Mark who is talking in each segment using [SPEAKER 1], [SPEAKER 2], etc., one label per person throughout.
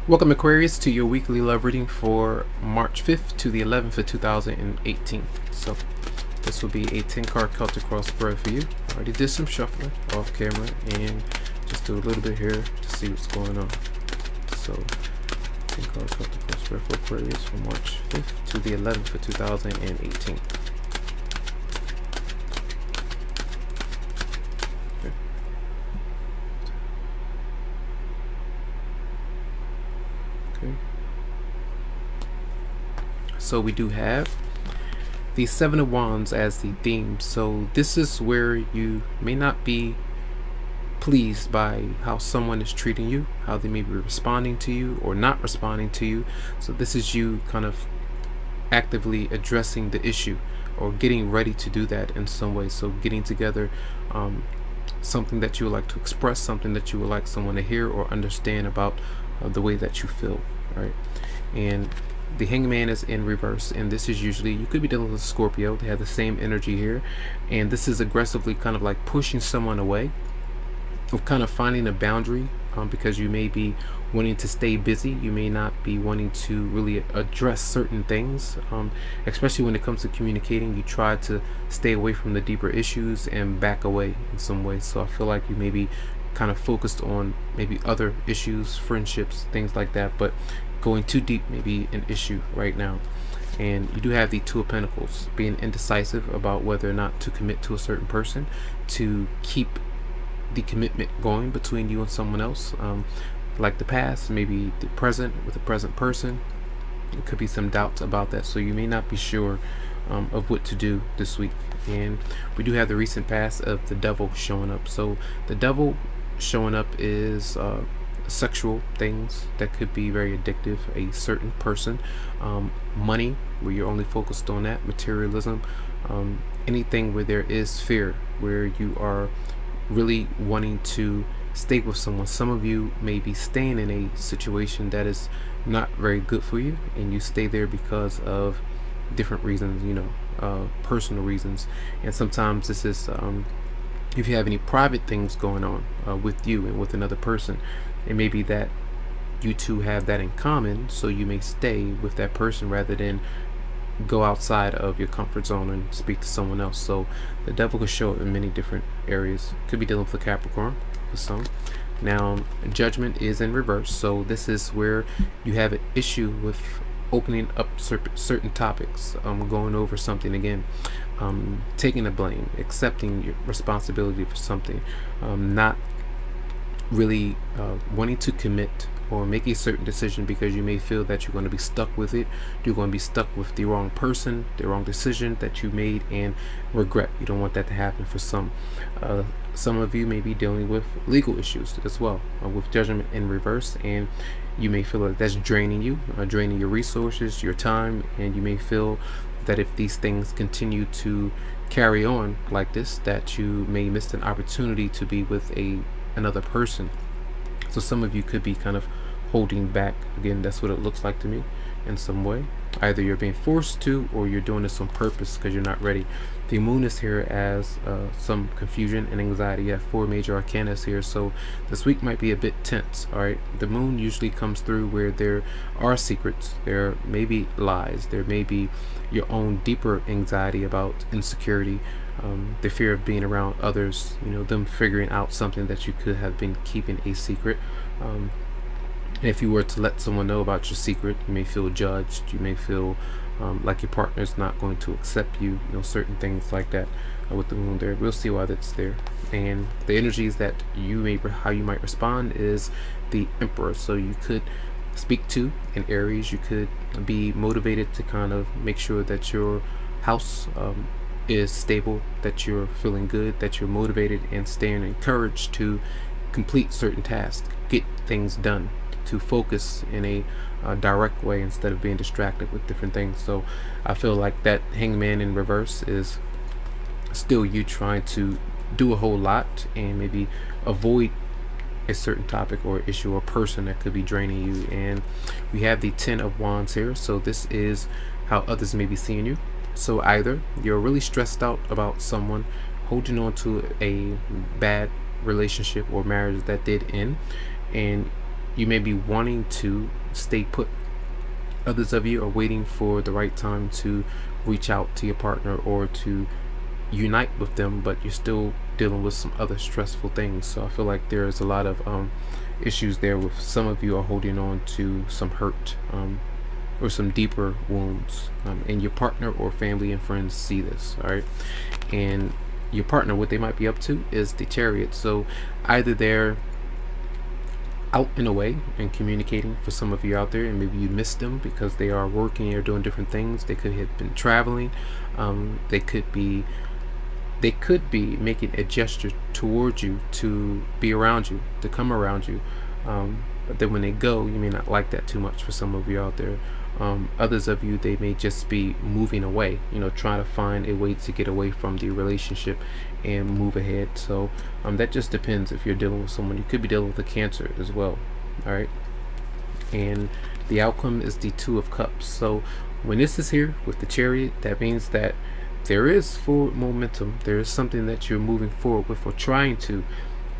[SPEAKER 1] Welcome, Aquarius, to your weekly love reading for March 5th to the 11th of 2018. So this will be a 10-card Celtic cross spread for you. I already did some shuffling off camera and just do a little bit here to see what's going on. So 10-card Celtic cross spread for Aquarius from March 5th to the 11th of 2018. Okay. So we do have the Seven of Wands as the theme. So this is where you may not be pleased by how someone is treating you, how they may be responding to you or not responding to you. So this is you kind of actively addressing the issue or getting ready to do that in some way. So getting together something that you would like to express, something that you would like someone to hear or understand about the way that you feel, right? And the Hangman is in reverse, and this is usually, you could be dealing with Scorpio. They have the same energy here, and this is aggressively kind of like pushing someone away, of kind of finding a boundary, because you may be wanting to stay busy. You may not be wanting to really address certain things, especially when it comes to communicating. You try to stay away from the deeper issues and back away in some way. So I feel like you may be kind of focused on maybe other issues, friendships, things like that, but going too deep may be an issue right now. And you do have the Two of Pentacles, being indecisive about whether or not to commit to a certain person, to keep the commitment going between you and someone else, like the past, maybe the present with the present person. There could be some doubts about that, so you may not be sure of what to do this week. And we do have the recent past of the Devil showing up. So the Devil showing up is sexual things that could be very addictive, a certain person, money where you're only focused on that, materialism, anything where there is fear, where you are really wanting to stay with someone. Some of you may be staying in a situation that is not very good for you, and you stay there because of different reasons, you know, personal reasons. And sometimes this is if you have any private things going on with you and with another person, it may be that you two have that in common, so you may stay with that person rather than go outside of your comfort zone and speak to someone else. So the Devil could show up in many different areas. Could be dealing with a Capricorn for some. Now Judgment is in reverse, so this is where you have an issue with opening up certain topics, going over something again, taking the blame, accepting your responsibility for something, not really wanting to commit or make a certain decision because you may feel that you're going to be stuck with it. You're going to be stuck with the wrong person, the wrong decision that you made, and regret. You don't want that to happen for some. Some of you may be dealing with legal issues as well, with Judgment in reverse, and you may feel like that's draining you, draining your resources, your time, and you may feel that if these things continue to carry on like this, that you may miss an opportunity to be with another person. So some of you could be kind of holding back. Again, that's what it looks like to me in some way. Either you're being forced to, or you're doing this on purpose because you're not ready. The Moon is here as some confusion and anxiety. You have 4 major arcana here, so this week might be a bit tense. All right, the Moon usually comes through where there are secrets, there may be lies, there may be your own deeper anxiety about insecurity, the fear of being around others, you know, them figuring out something that you could have been keeping a secret. And if you were to let someone know about your secret, you may feel judged, you may feel like your partner's not going to accept you, you know, certain things like that with the Moon there. We'll see why that's there. And the energies that you may, how you might respond is the Emperor. So you could speak to an Aries, you could be motivated to kind of make sure that your house is stable, that you're feeling good, that you're motivated and staying encouraged to complete certain tasks, get things done, to focus in a direct way instead of being distracted with different things. So I feel like that Hangman in reverse is still you trying to do a whole lot and maybe avoid a certain topic or issue or person that could be draining you. And we have the 10 of Wands here, so this is how others may be seeing you. So either you're really stressed out about someone, holding on to a bad relationship or marriage that did end, and you may be wanting to stay put. Others of you are waiting for the right time to reach out to your partner or to unite with them, but you're still dealing with some other stressful things. So I feel like there's a lot of issues there with some of you are holding on to some hurt or some deeper wounds, and your partner or family and friends see this. All right, and your partner, what they might be up to is the Chariot. So either they're out and away and communicating for some of you out there, and maybe you missed them because they are working or doing different things. They could have been traveling. They could be making a gesture towards you to be around you, to come around you, but then when they go, you may not like that too much for some of you out there. Others of you, they may just be moving away, you know, trying to find a way to get away from the relationship and move ahead. So that just depends if you're dealing with someone. You could be dealing with a Cancer as well. All right, and the outcome is the Two of Cups. So when this is here with the Chariot, that means that there is forward momentum. There is something that you're moving forward with or trying to,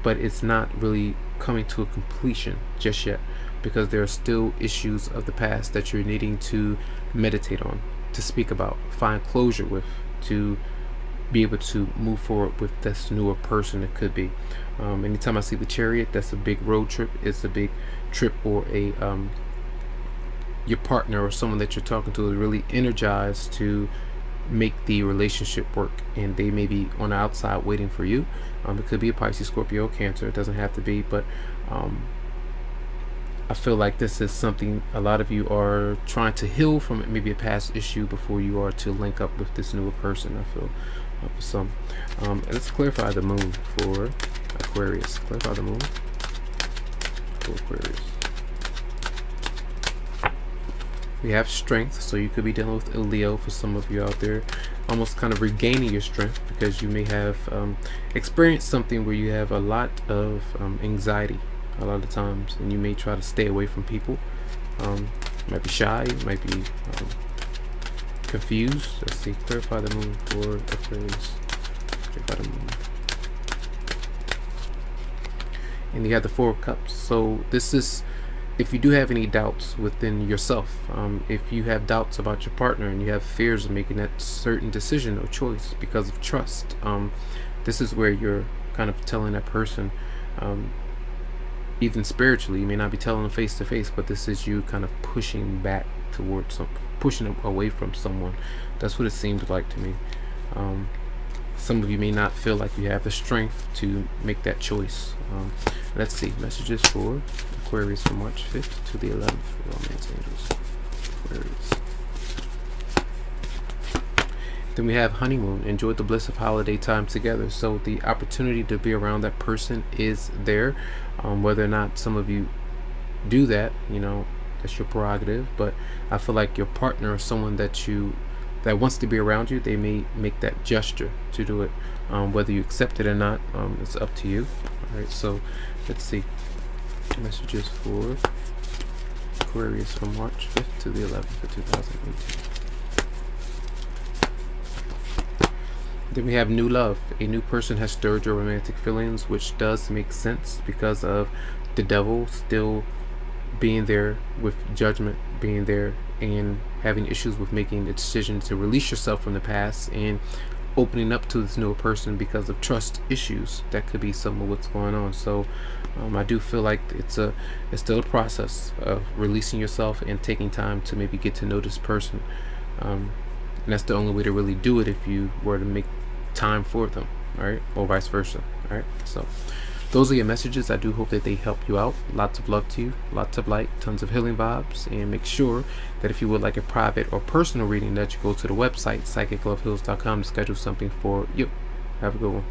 [SPEAKER 1] but it's not really coming to a completion just yet, because there are still issues of the past that you're needing to meditate on, to speak about, find closure with, to be able to move forward with this newer person. It could be anytime I see the Chariot, that's a big road trip. It's a big trip, or a your partner or someone that you're talking to is really energized to make the relationship work, and they may be on the outside waiting for you. It could be a Pisces, Scorpio, Cancer. It doesn't have to be, but I feel like this is something a lot of you are trying to heal from, it maybe a past issue, before you are to link up with this newer person. I feel for some. Let's clarify the moon for Aquarius. Clarify the moon for Aquarius. We have strength, so you could be dealing with a Leo for some of you out there, almost kind of regaining your strength, because you may have experienced something where you have a lot of anxiety a lot of times, and you may try to stay away from people. Might be shy, might be confused. Let's see, clarify the moon for Aquarius. Clarify the moon. And you have the Four of Cups. So this is, if you do have any doubts within yourself, if you have doubts about your partner and you have fears of making that certain decision or choice because of trust, this is where you're kind of telling that person, even spiritually, you may not be telling them face to face, but this is you kind of pushing back towards some, pushing away from someone. That's what it seems like to me. Some of you may not feel like you have the strength to make that choice. Let's see, messages for Aquarius from March 5th to the 11th for Romance Angels. Aquarius. Then we have honeymoon. Enjoy the bliss of holiday time together. So the opportunity to be around that person is there. Whether or not some of you do that, you know, that's your prerogative. But I feel like your partner or someone that wants to be around you, they may make that gesture to do it. Whether you accept it or not, it's up to you. All right, so let's see. Messages for Aquarius from March 5th to the 11th of 2018. Then we have new love. A new person has stirred your romantic feelings, which does make sense because of the devil still being there, with judgment being there, and having issues with making the decision to release yourself from the past and opening up to this newer person because of trust issues. That could be some of what's going on. So I do feel like it's still a process of releasing yourself and taking time to maybe get to know this person. And that's the only way to really do it, if you were to make time for them, all right, or vice versa. All right, so those are your messages. I do hope that they help you out. Lots of love to you, lots of light, tons of healing vibes, and make sure that if you would like a private or personal reading, that you go to the website psychicloveheals.com to schedule something for you. Have a good one.